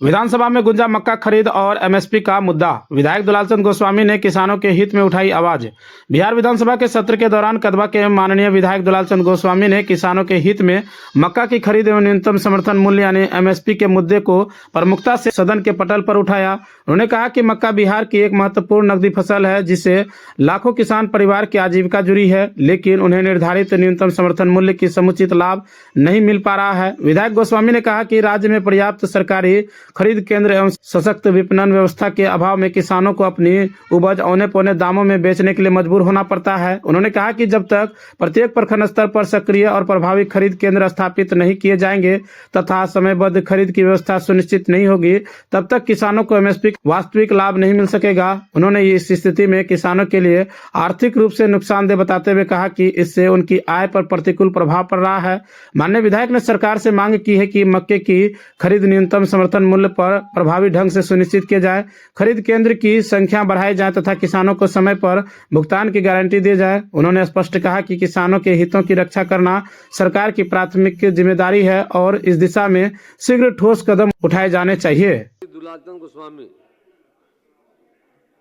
विधानसभा में गुंजा मक्का खरीद और एमएसपी का मुद्दा। विधायक दुलालचंद गोस्वामी ने किसानों के हित में उठाई आवाज। बिहार विधानसभा के सत्र के दौरान कदवा के माननीय विधायक दुलालचंद गोस्वामी ने किसानों के हित में मक्का की खरीद एवं न्यूनतम समर्थन मूल्य यानी एमएसपी के मुद्दे को प्रमुखता से सदन के पटल पर उठाया। उन्होंने कहा कि मक्का बिहार की एक महत्वपूर्ण नकदी फसल है जिससे लाखों किसान परिवार की आजीविका जुड़ी है, लेकिन उन्हें निर्धारित न्यूनतम समर्थन मूल्य की समुचित लाभ नहीं मिल पा रहा है। विधायक गोस्वामी ने कहा कि राज्य में पर्याप्त सरकारी खरीद केंद्र एवं सशक्त विपणन व्यवस्था के अभाव में किसानों को अपनी उपज औने पौने दामों में बेचने के लिए मजबूर होना पड़ता है। उन्होंने कहा कि जब तक प्रत्येक प्रखंड स्तर पर सक्रिय और प्रभावी खरीद केंद्र स्थापित नहीं किए जाएंगे तथा समयबद्ध खरीद की व्यवस्था सुनिश्चित नहीं होगी, तब तक किसानों को एमएसपी वास्तविक लाभ नहीं मिल सकेगा। उन्होंने इस स्थिति में किसानों के लिए आर्थिक रूप से नुकसानदेह बताते हुए कहा कि इससे उनकी आय पर प्रतिकूल प्रभाव पड़ रहा है। माननीय विधायक ने सरकार से मांग की है कि मक्के की खरीद न्यूनतम समर्थन मूल्य पर प्रभावी ढंग से सुनिश्चित किया जाए, खरीद केंद्र की संख्या बढ़ाई जाए तथा किसानों को समय पर भुगतान की गारंटी दी जाए। उन्होंने स्पष्ट कहा कि किसानों के हितों की रक्षा करना सरकार की प्राथमिक जिम्मेदारी है और इस दिशा में शीघ्र ठोस कदम उठाए जाने चाहिए। दुलालचंद गोस्वामी।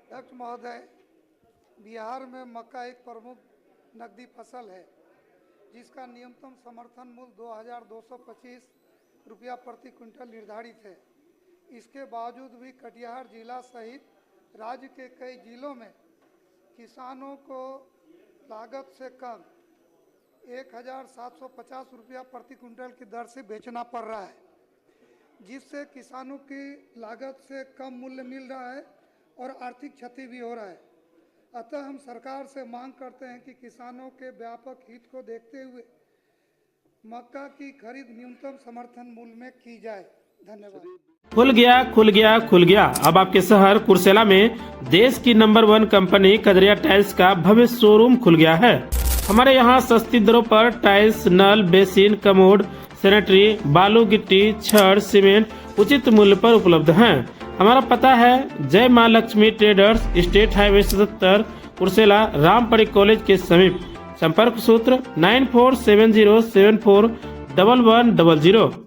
अध्यक्ष महोदय, बिहार में मक्का एक प्रमुख नकदी फसल है जिसका न्यूनतम समर्थन मूल्य 2225 रुपया प्रति क्विंटल निर्धारित है। इसके बावजूद भी कटिहार जिला सहित राज्य के कई जिलों में किसानों को लागत से कम 1750 रुपया प्रति क्विंटल की दर से बेचना पड़ रहा है, जिससे किसानों की लागत से कम मूल्य मिल रहा है और आर्थिक क्षति भी हो रहा है। अतः हम सरकार से मांग करते हैं कि किसानों के व्यापक हित को देखते हुए मक्का की खरीद न्यूनतम समर्थन मूल्य में की जाए। धन्यवाद। खुल गया। अब आपके शहर कुर्सेला में देश की नंबर 1 कंपनी कदरिया टाइल्स का भव्य शोरूम खुल गया है। हमारे यहाँ सस्ती दरों पर टाइल्स, नल, बेसिन, कमोड, सैनिटरी, बालू, गिट्टी, छड़, सीमेंट उचित मूल्य पर उपलब्ध हैं। हमारा पता है जय माँ Lakshmi traders, state highway 77, Kursela, Rampari college के समीप। संपर्क सूत्र 9470741100।